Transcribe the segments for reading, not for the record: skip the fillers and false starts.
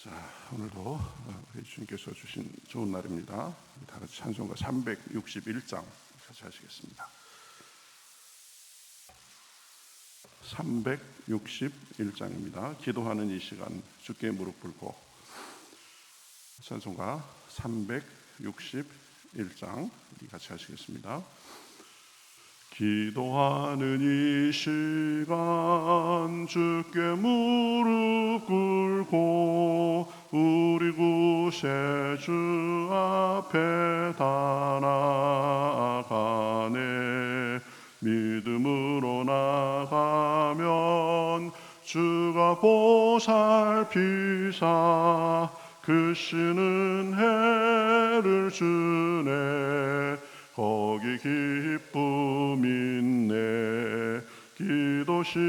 자, 오늘도 우리 주님께서 주신 좋은 날입니다. 다 같이 찬송가 361장 같이 하시겠습니다. 361장입니다. 기도하는 이 시간 주께 무릎 꿇고 찬송가 361장 같이 하시겠습니다. 기도하는 이 시간 주께 무릎 꿇고 우리 구세 주 앞에 다 나아가네. 믿음으로 나가면 주가 보살피사 크시는 해를 주네. 거기 기쁨 있네. 기도 시간에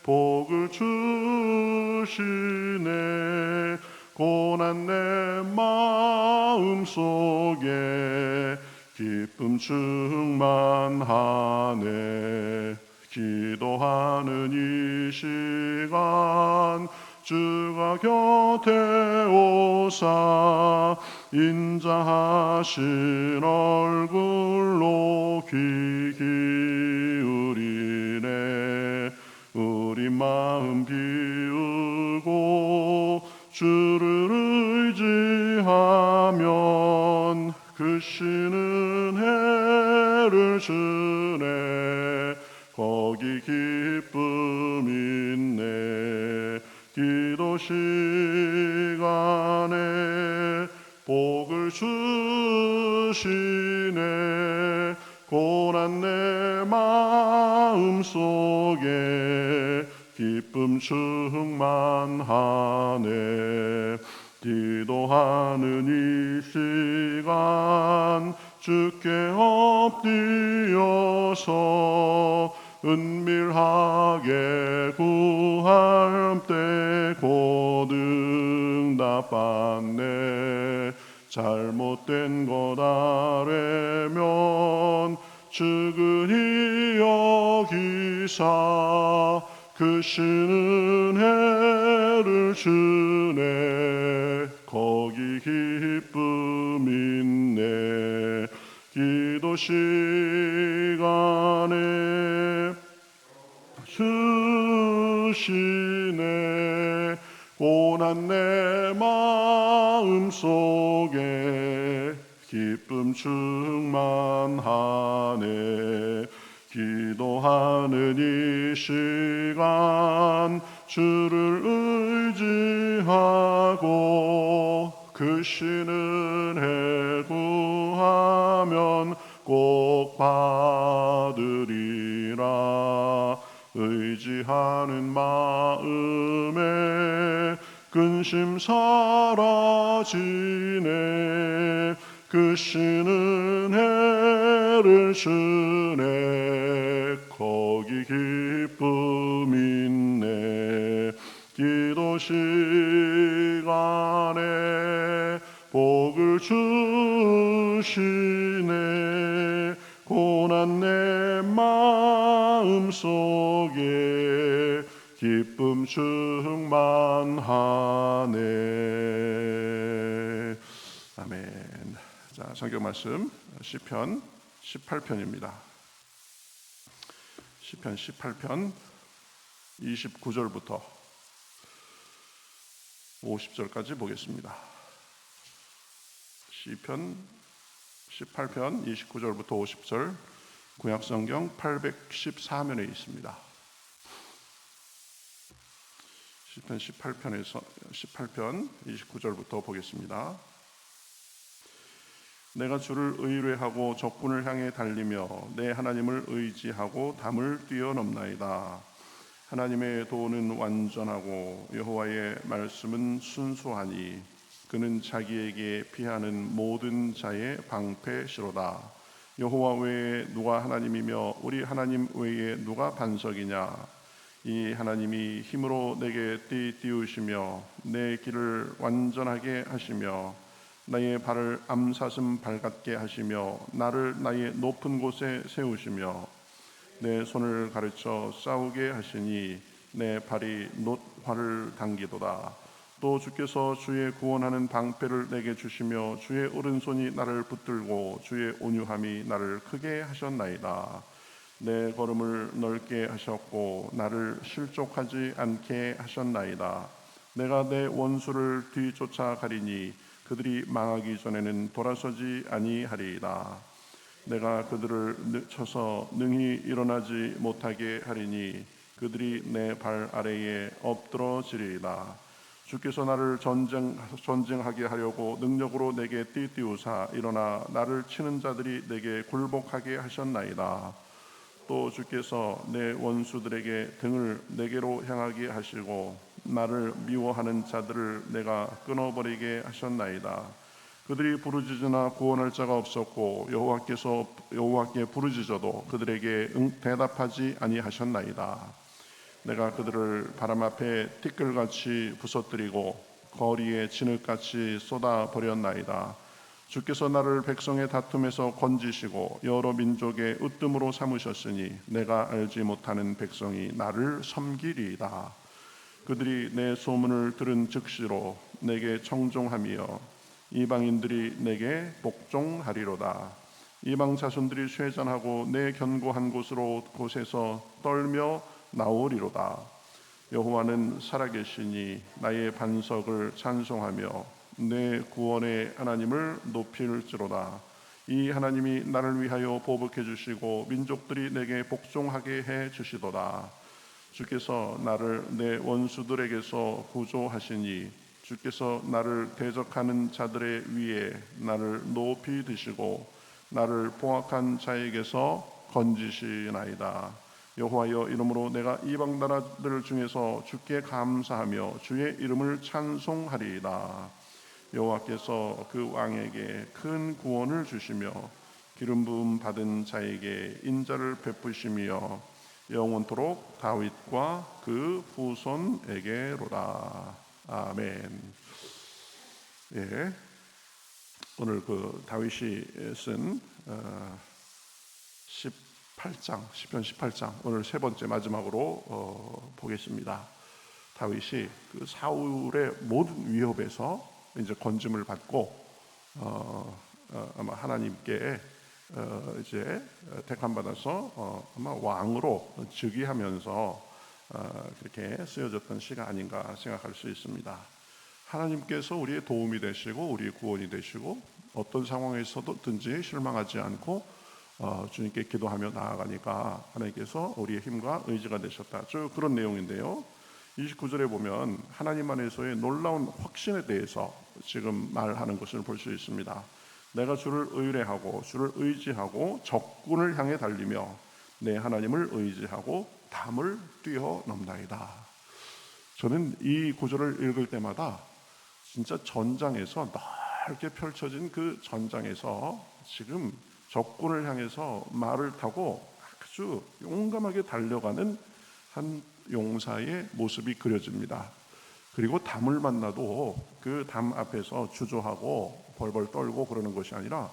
복을 주시네. 고난 내 마음 속에 기쁨 충만하네. 기도하는 이 시간 주가 곁에 오사 인자하신 얼굴로 귀 기울이네. 우리 마음 비우고 주를 의지하면 크시는 해를 주네. 거기 기쁨 있네. 기도 시간에 복을 주시네. 고난 내 마음 속에 기쁨 충만하네. 기도하는 이 시간 주께 엎드려서 은밀하게 구할 때 곧 응답받네. 잘못된 것 아래면 측은히 여기사 크시는 해를 주네. 거기 기쁨 있네. 기도 시간에 주시네. 고난 내 마음 속에 기쁨 충만하네. 기도하는 이 시간 주를 의지하고 크시는 해 구하면 꼭 받으리라. 의지하는 마음에 근심 사라지네. 크시는 해를 주네. 거기 기쁨 있네. 기도 시간에 복을 주시네. 고난 내 마음 속에 기쁨 충만하네. 아멘. 자, 성경 말씀 시편 18편입니다. 시편 18편 29절부터 50절까지 보겠습니다. 시편 18편 29절부터 50절 구약성경 814면에 있습니다. 시편 18편 29절부터 보겠습니다. 내가 주를 의뢰하고 적군을 향해 달리며 내 하나님을 의지하고 담을 뛰어넘나이다. 하나님의 도는 완전하고 여호와의 말씀은 순수하니 그는 자기에게 피하는 모든 자의 방패시로다. 여호와 외에 누가 하나님이며 우리 하나님 외에 누가 반석이냐. 이 하나님이 힘으로 내게 띠우시며 내 길을 완전하게 하시며 나의 발을 암사슴 발 같게 하시며 나를 나의 높은 곳에 세우시며 내 손을 가르쳐 싸우게 하시니 내 발이 놋 활을 당기도다. 또 주께서 주의 구원하는 방패를 내게 주시며 주의 오른손이 나를 붙들고 주의 온유함이 나를 크게 하셨나이다. 내 걸음을 넓게 하셨고 나를 실족하지 않게 하셨나이다. 내가 내 원수를 뒤쫓아가리니 그들이 망하기 전에는 돌아서지 아니하리이다. 내가 그들을 쳐서 능히 일어나지 못하게 하리니 그들이 내 발 아래에 엎드러지리이다. 주께서 나를 전쟁하게 하려고 능력으로 내게 띠띠우사 일어나 나를 치는 자들이 내게 굴복하게 하셨나이다. 또 주께서 내 원수들에게 등을 내게로 향하게 하시고 나를 미워하는 자들을 내가 끊어버리게 하셨나이다. 그들이 부르짖으나 구원할 자가 없었고 여호와께 부르짖어도 그들에게 대답하지 아니하셨나이다. 내가 그들을 바람 앞에 티끌같이 부서뜨리고 거리에 진흙같이 쏟아버렸나이다. 주께서 나를 백성의 다툼에서 건지시고 여러 민족의 으뜸으로 삼으셨으니 내가 알지 못하는 백성이 나를 섬기리이다. 그들이 내 소문을 들은 즉시로 내게 청종하며 이방인들이 내게 복종하리로다. 이방 자손들이 쇠잔하고 내 견고한 곳에서 떨며 나오리로다. 여호와는 살아계시니 나의 반석을 찬송하며 내 구원의 하나님을 높일지로다. 이 하나님이 나를 위하여 보복해 주시고 민족들이 내게 복종하게 해 주시도다. 주께서 나를 내 원수들에게서 구조하시니 주께서 나를 대적하는 자들의 위에 나를 높이 드시고 나를 포악한 자에게서 건지시나이다. 여호와여, 이름으로 내가 이방 나라들 중에서 주께 감사하며 주의 이름을 찬송하리이다. 여호와께서 그 왕에게 큰 구원을 주시며 기름 부음 받은 자에게 인자를 베푸시며 영원토록 다윗과 그 후손에게로다. 아멘. 예, 오늘 그 다윗이 쓴 18장, 시편 18장 오늘 세 번째 마지막으로 보겠습니다. 다윗이 그 사울의 모든 위협에서 이제 건짐을 받고 아마 하나님께 이제 택함 받아서 아마 왕으로 즉위하면서 그렇게 쓰여졌던 시가 아닌가 생각할 수 있습니다. 하나님께서 우리의 도움이 되시고 우리의 구원이 되시고 어떤 상황에서든지 실망하지 않고 주님께 기도하며 나아가니까 하나님께서 우리의 힘과 의지가 되셨다. 그런 내용인데요. 29절에 보면 하나님 안에서의 놀라운 확신에 대해서 지금 말하는 것을 볼 수 있습니다. 내가 주를 의뢰하고 주를 의지하고 적군을 향해 달리며 내 하나님을 의지하고 담을 뛰어넘나이다. 저는 이 구절을 읽을 때마다 진짜 전장에서 넓게 펼쳐진 그 전장에서 지금 적군을 향해서 말을 타고 아주 용감하게 달려가는 한 용사의 모습이 그려집니다. 그리고 담을 만나도 그 담 앞에서 주저하고 벌벌 떨고 그러는 것이 아니라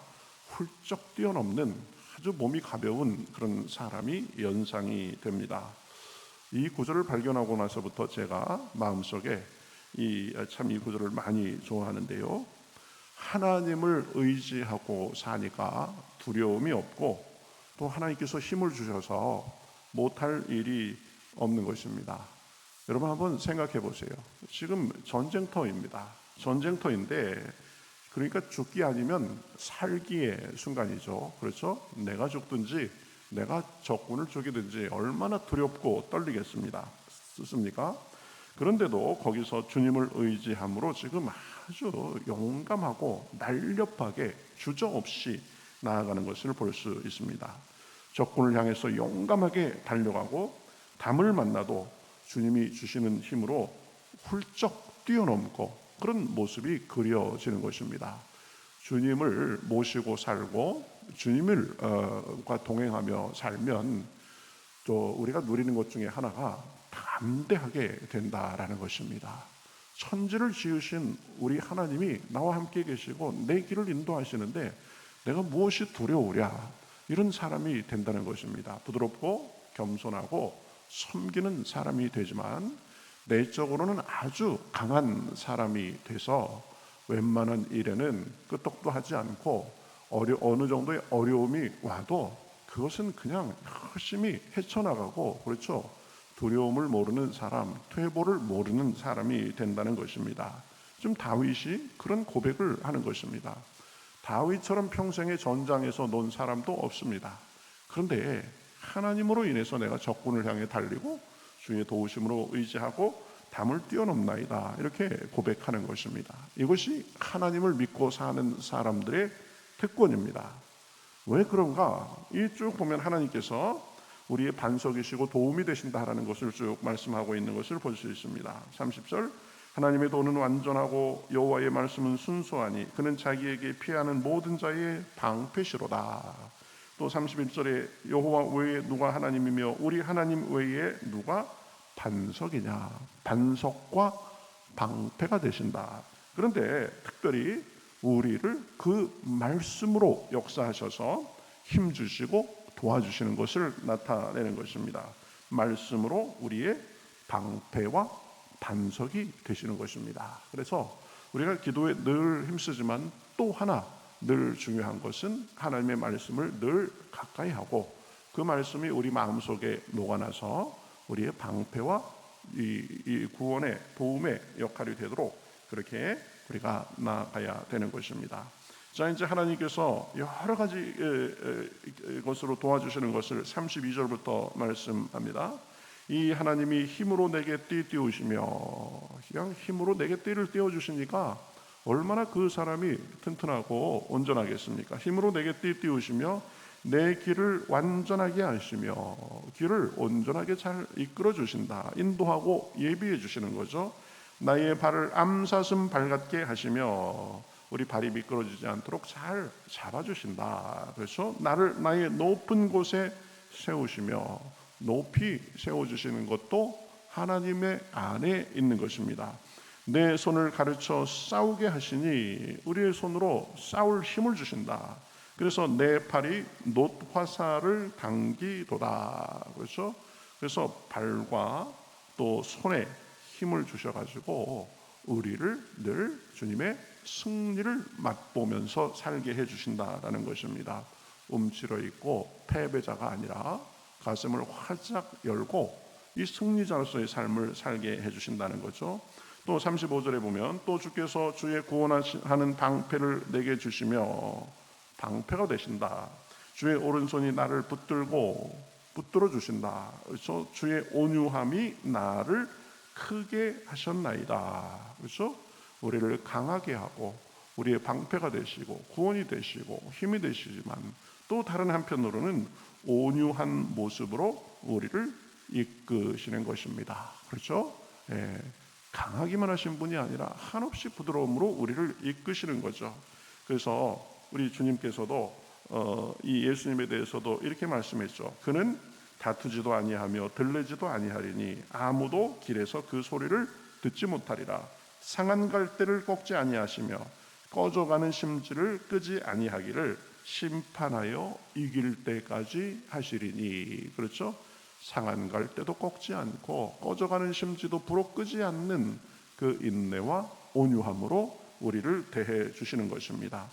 훌쩍 뛰어넘는 아주 몸이 가벼운 그런 사람이 연상이 됩니다. 이 구절을 발견하고 나서부터 제가 마음속에 이 구절을 많이 좋아하는데요. 하나님을 의지하고 사니까 두려움이 없고 또 하나님께서 힘을 주셔서 못할 일이 없는 것입니다. 여러분 한번 생각해 보세요. 지금 전쟁터입니다. 전쟁터인데 그러니까 죽기 아니면 살기의 순간이죠. 그렇죠? 내가 죽든지 내가 적군을 죽이든지 얼마나 두렵고 떨리겠습니까? 그런데도 거기서 주님을 의지함으로 지금 아주 용감하고 날렵하게 주저없이 나아가는 것을 볼 수 있습니다. 적군을 향해서 용감하게 달려가고 담을 만나도 주님이 주시는 힘으로 훌쩍 뛰어넘고 그런 모습이 그려지는 것입니다. 주님을 모시고 살고 주님과 동행하며 살면 또 우리가 누리는 것 중에 하나가 담대하게 된다라는 것입니다. 천지를 지으신 우리 하나님이 나와 함께 계시고 내 길을 인도하시는데 내가 무엇이 두려우랴, 이런 사람이 된다는 것입니다. 부드럽고 겸손하고 섬기는 사람이 되지만 내적으로는 아주 강한 사람이 돼서 웬만한 일에는 끄떡도 하지 않고 어느 정도의 어려움이 와도 그것은 그냥 열심히 헤쳐나가고, 그렇죠, 두려움을 모르는 사람, 퇴보를 모르는 사람이 된다는 것입니다. 지금 다윗이 그런 고백을 하는 것입니다. 다윗처럼 평생의 전장에서 논 사람도 없습니다. 그런데 하나님으로 인해서 내가 적군을 향해 달리고 주의 도우심으로 의지하고 담을 뛰어넘나이다, 이렇게 고백하는 것입니다. 이것이 하나님을 믿고 사는 사람들의 특권입니다. 왜 그런가? 이 쭉 보면 하나님께서 우리의 반석이시고 도움이 되신다라는 것을 쭉 말씀하고 있는 것을 볼 수 있습니다. 30절, 하나님의 도는 완전하고 여호와의 말씀은 순수하니 그는 자기에게 피하는 모든 자의 방패시로다. 또 31절에 여호와 외에 누가 하나님이며 우리 하나님 외에 누가 반석이냐, 반석과 방패가 되신다. 그런데 특별히 우리를 그 말씀으로 역사하셔서 힘주시고 도와주시는 것을 나타내는 것입니다. 말씀으로 우리의 방패와 반석이 되시는 것입니다. 그래서 우리가 기도에 늘 힘쓰지만 또 하나 늘 중요한 것은 하나님의 말씀을 늘 가까이 하고 그 말씀이 우리 마음속에 녹아나서 우리의 방패와 이 구원의 도움의 역할이 되도록 그렇게 우리가 나아가야 되는 것입니다. 자, 이제 하나님께서 여러 가지 것으로 도와주시는 것을 32절부터 말씀합니다. 이 하나님이 힘으로 내게 띠 띄우시며, 그냥 힘으로 내게 띠를 띄워주시니까 얼마나 그 사람이 튼튼하고 온전하겠습니까? 힘으로 내게 띠 띄우시며 내 길을 완전하게 하시며, 길을 온전하게 잘 이끌어 주신다, 인도하고 예비해 주시는 거죠. 나의 발을 암사슴 발 같게 하시며 우리 발이 미끄러지지 않도록 잘 잡아주신다. 그래서 나의 높은 곳에 세우시며, 높이 세워주시는 것도 하나님의 안에 있는 것입니다. 내 손을 가르쳐 싸우게 하시니 우리의 손으로 싸울 힘을 주신다. 그래서 내 팔이 놋화살을 당기도다. 그렇죠? 그래서 발과 또 손에 힘을 주셔가지고 우리를 늘 주님의 승리를 맛보면서 살게 해주신다라는 것입니다. 움츠러 있고 패배자가 아니라 가슴을 활짝 열고 이 승리자로서의 삶을 살게 해주신다는 거죠. 또 35절에 보면 또 주께서 주의 구원하는 방패를 내게 주시며, 방패가 되신다. 주의 오른손이 나를 붙들어 주신다. 그래서 주의 온유함이 나를 크게 하셨나이다. 그래서 우리를 강하게 하고 우리의 방패가 되시고 구원이 되시고 힘이 되시지만 또 다른 한편으로는 온유한 모습으로 우리를 이끄시는 것입니다. 그렇죠? 예, 강하기만 하신 분이 아니라 한없이 부드러움으로 우리를 이끄시는 거죠. 그래서 우리 주님께서도 이 예수님에 대해서도 이렇게 말씀했죠. 그는 다투지도 아니하며 들리지도 아니하리니 아무도 길에서 그 소리를 듣지 못하리라. 상한 갈대를 꺾지 아니하시며 꺼져가는 심지를 끄지 아니하기를 심판하여 이길 때까지 하시리니. 그렇죠? 상한 갈대도 꺾지 않고 꺼져가는 심지도 불어 끄지 않는 그 인내와 온유함으로 우리를 대해 주시는 것입니다.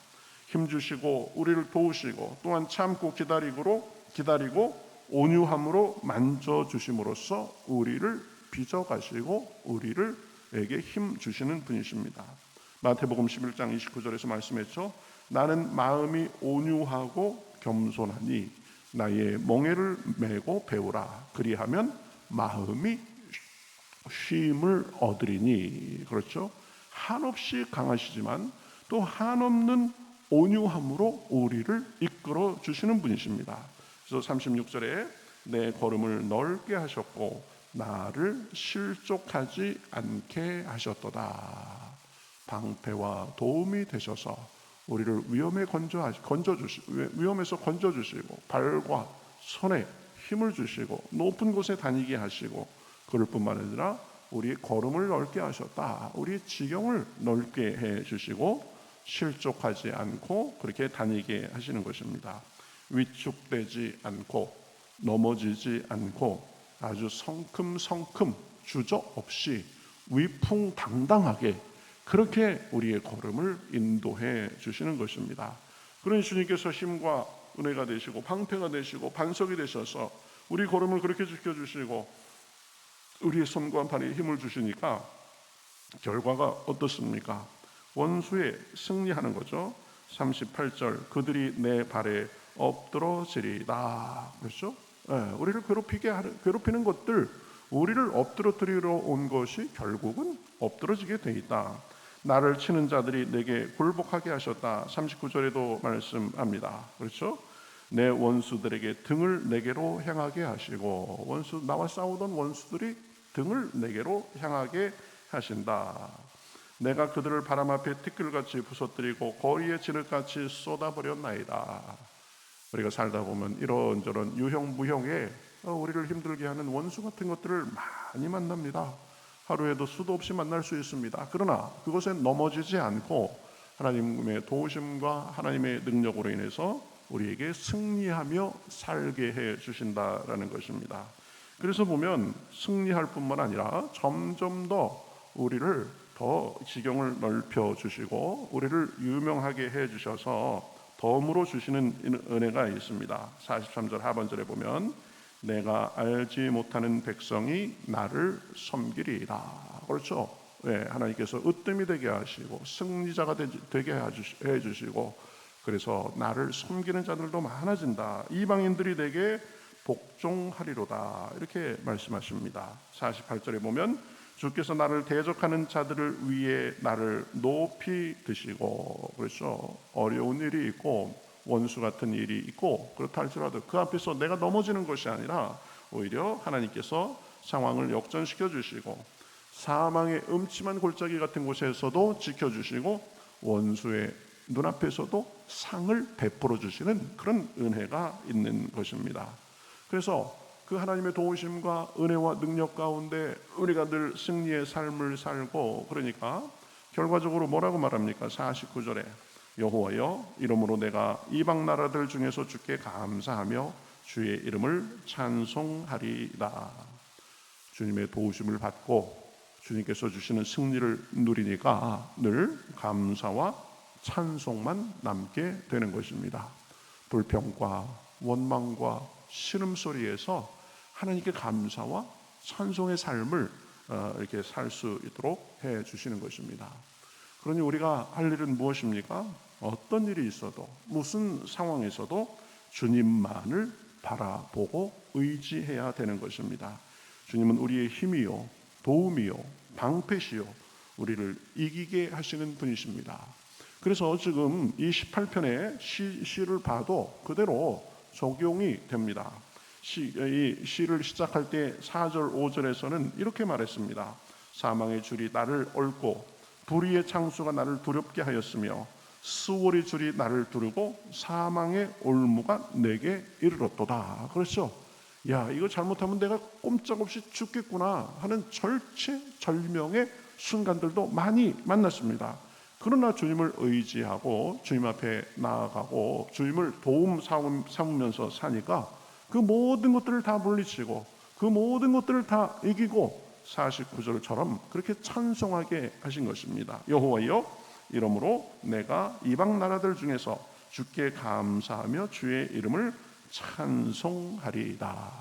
힘주시고 우리를 도우시고 또한 참고 기다리고 온유함으로 만져주심으로써 우리를 빚어가시고 우리에게 힘 주시는 분이십니다. 마태복음 11장 29절에서 말씀했죠. 나는 마음이 온유하고 겸손하니 나의 멍에를 메고 배우라. 그리하면 마음이 쉼을 얻으리니. 그렇죠? 한없이 강하시지만 또 한없는 온유함으로 우리를 이끌어 주시는 분이십니다. 그래서 36절에 내 걸음을 넓게 하셨고 나를 실족하지 않게 하셨도다. 방패와 도움이 되셔서 우리를 위험에서 건져주시고 발과 손에 힘을 주시고 높은 곳에 다니게 하시고, 그럴 뿐만 아니라 우리의 걸음을 넓게 하셨다. 우리의 지경을 넓게 해주시고 실족하지 않고 그렇게 다니게 하시는 것입니다. 위축되지 않고 넘어지지 않고 아주 성큼성큼 주저없이 위풍당당하게 그렇게 우리의 걸음을 인도해 주시는 것입니다. 그런 주님께서 힘과 은혜가 되시고 방패가 되시고 반석이 되셔서 우리 걸음을 그렇게 지켜주시고 우리의 손과 발에 힘을 주시니까 결과가 어떻습니까? 원수에 승리하는 거죠. 38절 그들이 내 발에 엎드러지리다. 그렇죠? 우리를 괴롭히는 것들, 우리를 엎드러뜨리러 온 것이 결국은 엎드러지게 돼 있다. 나를 치는 자들이 내게 굴복하게 하셨다. 39절에도 말씀합니다. 그렇죠? 내 원수들에게 등을 내게로 향하게 하시고, 나와 싸우던 원수들이 등을 내게로 향하게 하신다. 내가 그들을 바람 앞에 티끌같이 부서뜨리고 거리에 진흙같이 쏟아버렸나이다. 우리가 살다 보면 이런저런 유형무형에 우리를 힘들게 하는 원수 같은 것들을 많이 만납니다. 하루에도 수도 없이 만날 수 있습니다. 그러나 그것에 넘어지지 않고 하나님의 도우심과 하나님의 능력으로 인해서 우리에게 승리하며 살게 해 주신다라는 것입니다. 그래서 보면 승리할 뿐만 아니라 점점 더 우리를 더 지경을 넓혀 주시고 우리를 유명하게 해 주셔서 덤으로 주시는 은혜가 있습니다. 43절 하반절에 보면 내가 알지 못하는 백성이 나를 섬기리라. 그렇죠? 하나님께서 으뜸이 되게 하시고 승리자가 되게 해 주시고 그래서 나를 섬기는 자들도 많아진다. 이방인들이 내게 복종하리로다. 이렇게 말씀하십니다. 48절에 보면 주께서 나를 대적하는 자들을 위해 나를 높이 드시고, 그렇죠? 어려운 일이 있고 원수 같은 일이 있고 그렇다 할지라도 그 앞에서 내가 넘어지는 것이 아니라 오히려 하나님께서 상황을 역전시켜 주시고 사망의 음침한 골짜기 같은 곳에서도 지켜주시고 원수의 눈앞에서도 상을 베풀어 주시는 그런 은혜가 있는 것입니다. 그래서 그 하나님의 도우심과 은혜와 능력 가운데 우리가 늘 승리의 삶을 살고, 그러니까 결과적으로 뭐라고 말합니까? 49절에 여호와여 이러므로 내가 이방 나라들 중에서 주께 감사하며 주의 이름을 찬송하리라. 주님의 도우심을 받고 주님께서 주시는 승리를 누리니까 늘 감사와 찬송만 남게 되는 것입니다. 불평과 원망과 신음소리에서 하나님께 감사와 찬송의 삶을 이렇게 살 수 있도록 해 주시는 것입니다. 그러니 우리가 할 일은 무엇입니까? 어떤 일이 있어도 무슨 상황에서도 주님만을 바라보고 의지해야 되는 것입니다. 주님은 우리의 힘이요 도움이요 방패시요 우리를 이기게 하시는 분이십니다. 그래서 지금 이 18편의 시를 봐도 그대로 적용이 됩니다. 이 시를 시작할 때 4절 5절에서는 이렇게 말했습니다. 사망의 줄이 나를 얽고 불의의 창수가 나를 두렵게 하였으며 수월의 줄이 나를 두르고 사망의 올무가 내게 이르렀도다. 그렇죠? 야, 이거 잘못하면 내가 꼼짝없이 죽겠구나 하는 절체절명의 순간들도 많이 만났습니다. 그러나 주님을 의지하고 주님 앞에 나아가고 주님을 도움 삼으면서 사니까 그 모든 것들을 다 물리치고 그 모든 것들을 다 이기고 49절처럼 그렇게 찬송하게 하신 것입니다. 여호와여 이러므로 내가 이방 나라들 중에서 주께 감사하며 주의 이름을 찬송하리이다.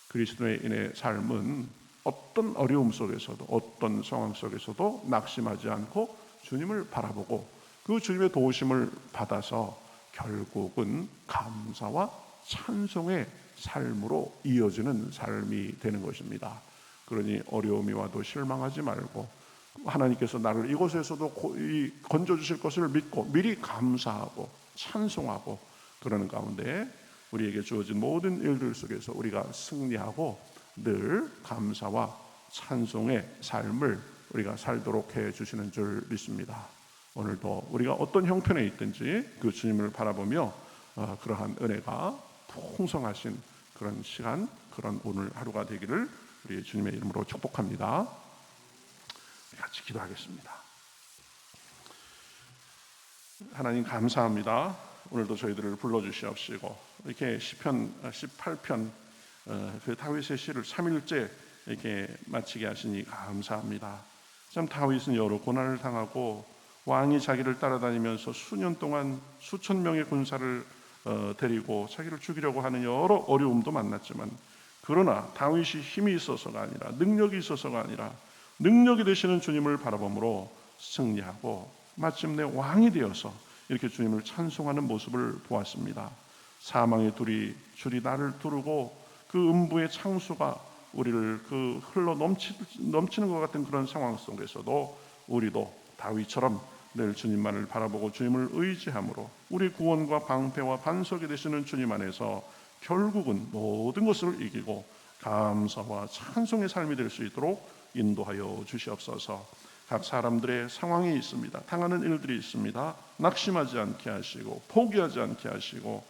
그리스도인의 삶은 어떤 어려움 속에서도 어떤 상황 속에서도 낙심하지 않고 주님을 바라보고 그 주님의 도우심을 받아서 결국은 감사와 찬송의 삶으로 이어지는 삶이 되는 것입니다. 그러니 어려움이 와도 실망하지 말고 하나님께서 나를 이곳에서도 건져주실 것을 믿고 미리 감사하고 찬송하고 그러는 가운데 우리에게 주어진 모든 일들 속에서 우리가 승리하고 늘 감사와 찬송의 삶을 우리가 살도록 해주시는 줄 믿습니다. 오늘도 우리가 어떤 형편에 있든지 그 주님을 바라보며 그러한 은혜가 풍성하신 그런 시간, 그런 오늘 하루가 되기를 우리 주님의 이름으로 축복합니다. 같이 기도하겠습니다. 하나님 감사합니다. 오늘도 저희들을 불러주시옵시고 이렇게 시편 18편 그 다윗의 시를 3일째 이렇게 마치게 하시니 감사합니다. 참 다윗은 여러 고난을 당하고 왕이 자기를 따라다니면서 수년 동안 수천 명의 군사를 데리고 자기를 죽이려고 하는 여러 어려움도 만났지만, 그러나 다윗이 힘이 있어서가 아니라 능력이 있어서가 아니라 능력이 되시는 주님을 바라봄으로 승리하고 마침내 왕이 되어서 이렇게 주님을 찬송하는 모습을 보았습니다. 사망의 줄이 나를 두르고 그 음부의 창수가 우리를 그 흘러 넘치는 것 같은 그런 상황 속에서도 우리도 다윗처럼 늘 주님만을 바라보고 주님을 의지함으로 우리 구원과 방패와 반석이 되시는 주님 안에서 결국은 모든 것을 이기고 감사와 찬송의 삶이 될 수 있도록 인도하여 주시옵소서. 각 사람들의 상황이 있습니다. 당하는 일들이 있습니다. 낙심하지 않게 하시고 포기하지 않게 하시고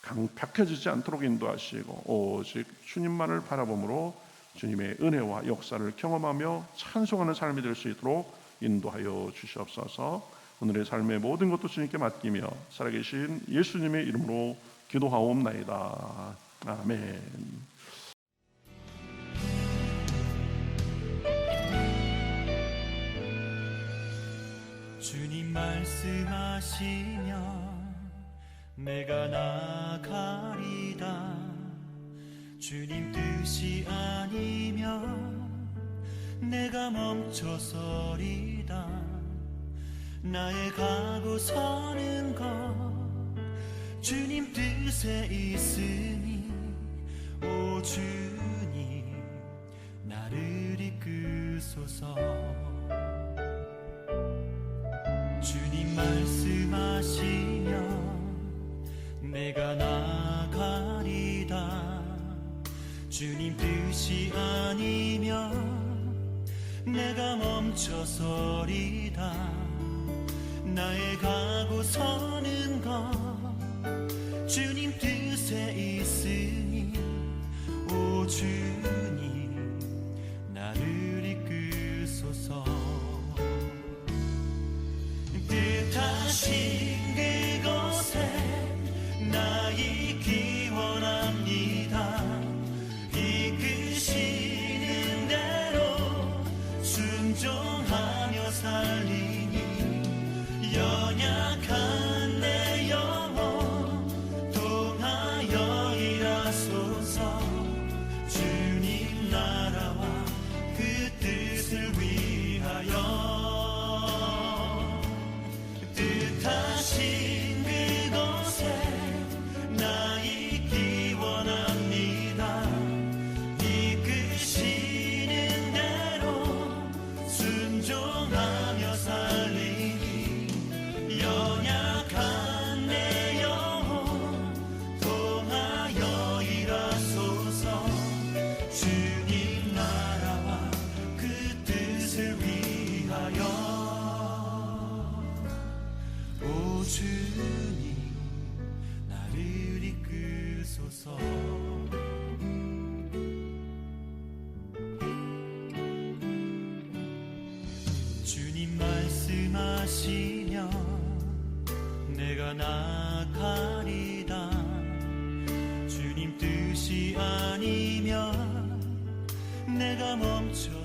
강팍해지지 않도록 인도하시고 오직 주님만을 바라봄으로 주님의 은혜와 역사를 경험하며 찬송하는 삶이 될 수 있도록 인도하여 주시옵소서. 오늘의 삶의 모든 것도 주님께 맡기며 살아계신 예수님의 이름으로 기도하옵나이다. 아멘. 주님 말씀하시면 내가 나가리다. 주님 뜻이 아니면 내가 멈춰서리다. 나의 가고 서는 것 주님 뜻에 있으니 오 주님 나를 이끄소서. 주님 말씀하시면 내가 나가리다. 주님 뜻이 아니면 내가 멈춰서리다. 나의 가고 서는 것 주님 뜻에 있으니 오 주님 나를 이끄소서. 뜻하신 그곳에 나 있기 원합니다. 이끄시는 대로 순종하며 살리니 연약한 내 영혼 통하여 일하소서. 주님 나라와 그 뜻을 위하여 뜻하신 그곳에 나 있기 원합니다. 이끄시는 대로 순종하며 살리니 연약한 내 영혼 통하여 일하소서. 주님 나라와 그 뜻을 위하여 오 주님 나를 이끄소서. 주님 말씀하시면 내가 나가리다. 주님 뜻이 아니면 내가 멈춰